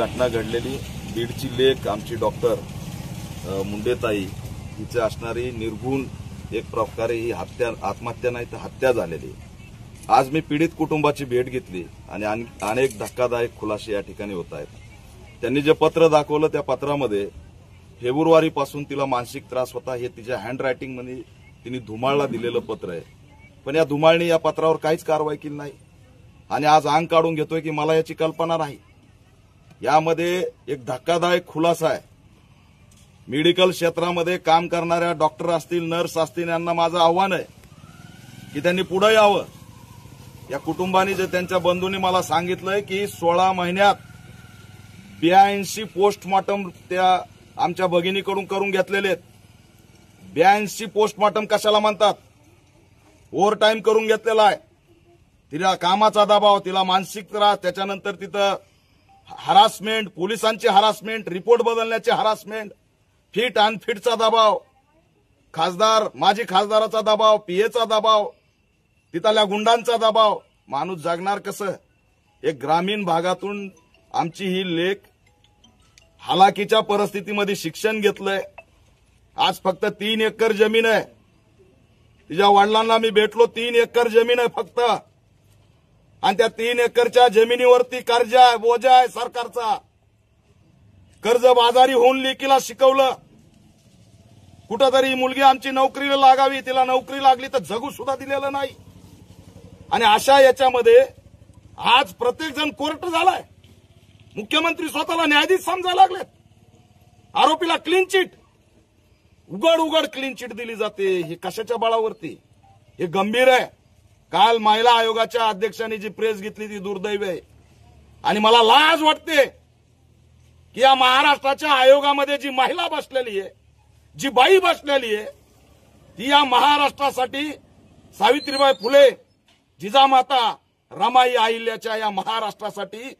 घटना घडलेली बीडची लेक आमची डॉक्टर मुंडेताई हिचे असणारी निर्गुण एक प्रकारे ही हत्या आत्महत्या नाही तर हत्या झालेली। आज मी पीडित कुटुंबाची भेट घेतली आणि अनेक धक्कादायक खुलासे या ठिकाणी होत आहेत। त्यांनी जे पत्र दाखवलं त्या पत्रामध्ये फेब्रुवारीपासून तिला मानसिक त्रास होता हे तिच्या हँडरायटिंग मध्ये तिने धुमाळला दिलेलं पत्र आहे, पण या धुमाळने या पत्रावर काहीच कारवाई केली नाही आणि आज अंग काढून घेतोय की मला याची कल्पना नाही। यामध्ये एक धक्कादायक खुलासा आहे। मेडिकल क्षेत्रामध्ये काम करणाऱ्या डॉक्टर असतील, नर्स असतील, यांना माझं आव्हान आहे की त्यांनी पुढे यावं। या कुटुंबाने जे त्यांच्या बंधूंनी मला सांगितलंय की 16 महिन्यात 82 पोस्टमॉर्टम त्या आमच्या भगिनीकडून करून घेतलेले आहेत। 82 पोस्टमॉर्टम कशाला म्हणतात? ओव्हर टाइम करून घेतलेला आहे। तिला कामाचा दबाव, तिला मानसिक त्रास, त्याच्यानंतर तिथं हरासमेंट, पोलिसांची हरासमेंट, रिपोर्ट बदलण्याची हरासमेंट, फिट अनफिटचा दबाव, खासदार माजी खासदाराचा दबाव, पीएचा दबाव, तिथल्या गुंडांचा दबाव। माणूस जगणार कसं? एक ग्रामीण भागातून आमची ही लेक हालाकीच्या परिस्थितीमध्ये शिक्षण घेतलंय। आज फक्त 3 एकर जमीन आहे। तिच्या वडिलांना मी भेटलो, 3 एकर जमीन आहे फक्त, आणि त्या 3 एकरच्या जमिनीवरती कर्ज आहे, बोजा आहे सरकारचा। कर्जबाजारी होऊन लेकीला शिकवलं। कुठंतरी मुलगी आमची नोकरीला लागावी, तिला नोकरी लागली तर जगू सुद्धा दिलेलं नाही। आणि अशा याच्यामध्ये आज प्रत्येक जण कोर्ट झालाय। मुख्यमंत्री स्वतःला न्यायाधीश समजायला लागलेत। आरोपीला क्लीन चिट, उघड क्लीन चिट दिली जाते। हे कशाच्या बळावरती? हे गंभीर आहे। काल महिला आयोगाच्या अध्यक्षांनी जी प्रेस घेतली ती दुर्दैवी आहे आणि मला लाज वाटते की या महाराष्ट्राच्या आयोगामध्ये जी महिला बसलेली आहे, जी बाई बसलेली आहे, ती या महाराष्ट्रासाठी सावित्रीबाई फुले, जिजामाता रमाई अहिल्याच्या या महाराष्ट्रासाठी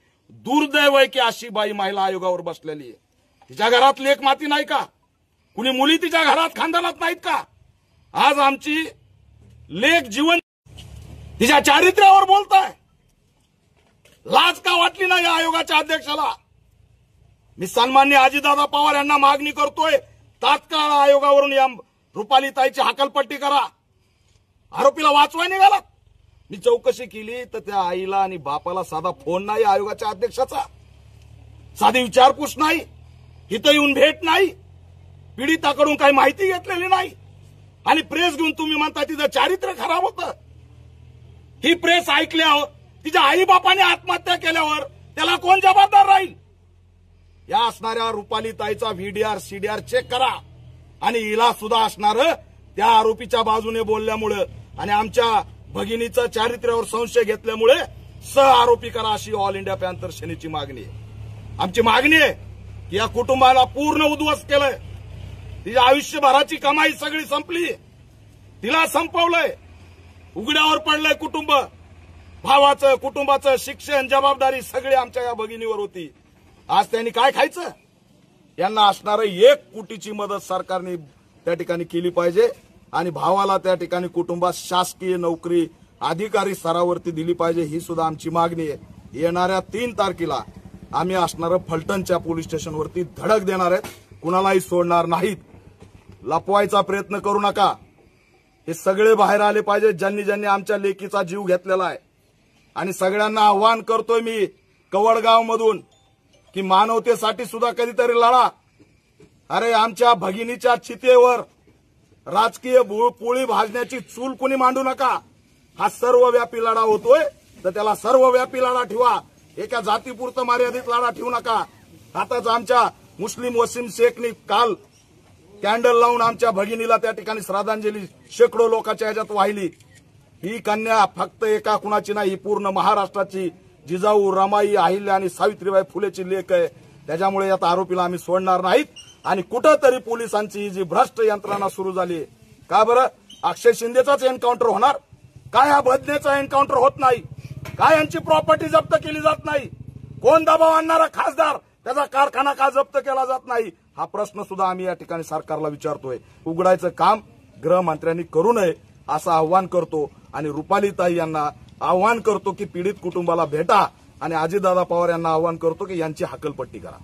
दुर्दैव आहे की अशी बाई महिला आयोगावर बसलेली आहे। तिच्या घरात लेक माती नाही का? कुणी मुली तिच्या घरात खानदानात नाहीत का? आज आमची लेक जीवन तिच्या चारित्र्यावर बोलताय। लाज का वाटली नाही या आयोगाच्या अध्यक्षाला? मी सन्माननीय अजितदादा पवार यांना मागणी करतोय, तात्काळ आयोगावरून या रुपालीताईची हकालपट्टी करा। आरोपीला वाचवाय निघालात। मी चौकशी केली तर त्या आईला आणि बापाला साधा फोन नाही आयोगाच्या अध्यक्षाचा, साधी विचारपूस नाही, इथं येऊन भेट नाही, पीडिताकडून काही माहिती घेतलेली नाही, आणि प्रेस घेऊन तुम्ही म्हणता तिचं चारित्र्य खराब होतं। ही प्रेस ऐकल्यावर, तिच्या आई बापाने आत्महत्या केल्यावर त्याला कोण जबाबदार राहील? या असणाऱ्या रुपालीताईचा व्हीडीआर सीडीआर चेक करा आणि हिला सुद्धा असणार त्या आरोपीच्या बाजूने बोलल्यामुळे आणि आमच्या भगिनीचं चारित्र्यावर संशय घेतल्यामुळे सह आरोपी करा, अशी ऑल इंडिया पॅंथर सेनेची मागणी आहे। आमची मागणी आहे की या कुटुंबाला पूर्ण उद्ध्वस्त केलंय। तिच्या आयुष्यभराची कमाई सगळी संपली, तिला संपवलंय, उघड्यावर पडलंय कुटुंब। भावाचं, कुटुंबाचं शिक्षण, जबाबदारी सगळी आमच्या या भगिनीवर होती। आज त्यांनी काय खायचं? यांना असणारं 1 कोटीची मदत सरकारने त्या ठिकाणी केली पाहिजे आणि भावाला त्या ठिकाणी कुटुंबात शासकीय नोकरी अधिकारी स्तरावरती दिली पाहिजे, ही सुद्धा आमची मागणी आहे। येणाऱ्या 3 तारखेला आम्ही असणारं फलटणच्या पोलीस स्टेशनवरती धडक देणार आहेत, कुणालाही सोडणार नाहीत। लपवायचा प्रयत्न करू नका। हे सगळे बाहेर आले पाहिजे ज्यांनी ज्यांनी आमच्या लेकीचा जीव घेतलेला आहे। आणि सगळ्यांना आव्हान करतोय मी कवडगाव मधून की मानवतेसाठी सुद्धा कधीतरी लढा। अरे आमच्या भगिनीच्या चितेवर राजकीय पोळी भाजण्याची चूल कुणी मांडू नका। हा सर्वव्यापी लढा होतोय तर त्याला सर्वव्यापी लढा ठेवा, एका जातीपुरतं मर्यादित लढा ठेवू नका। आताच आमच्या मुस्लिम वसीम शेखनी काल कॅन्डल लावून आमच्या भगिनीला त्या ठिकाणी श्रद्धांजली शेकडो लोकांच्या ह्याच्यात वाहिली। ही कन्या फक्त एका कुणाची नाही, ही पूर्ण महाराष्ट्राची जिजाऊ, रमाई, अहिल्या आणि सावित्रीबाई फुलेची लेक आहे। त्याच्यामुळे या आरोपीला आम्ही सोडणार नाहीत आणि कुठंतरी पोलिसांची जी भ्रष्ट यंत्रणा सुरू झाली। का बरं? अक्षय शिंदेचाच एन्काउंटर होणार काय? हा बदनेचा एन्काउंटर होत नाही काय? यांची प्रॉपर्टी जप्त केली जात नाही? कोण दबाव आणणारा खासदार, त्याचा कारखाना का जप्त केला जात नाही? हा प्रश्न सुद्धा आम्ही या ठिकाणी सरकारला विचारतोय। उघडायचं काम गृहमंत्र्यांनी करू नये असं आव्हान करतो आणि रुपालीताई यांना आव्हान करतो की पीडित कुटुंबाला भेटा आणि अजितदादा पवार यांना आवाहन करतो की यांची हकलपट्टी करा.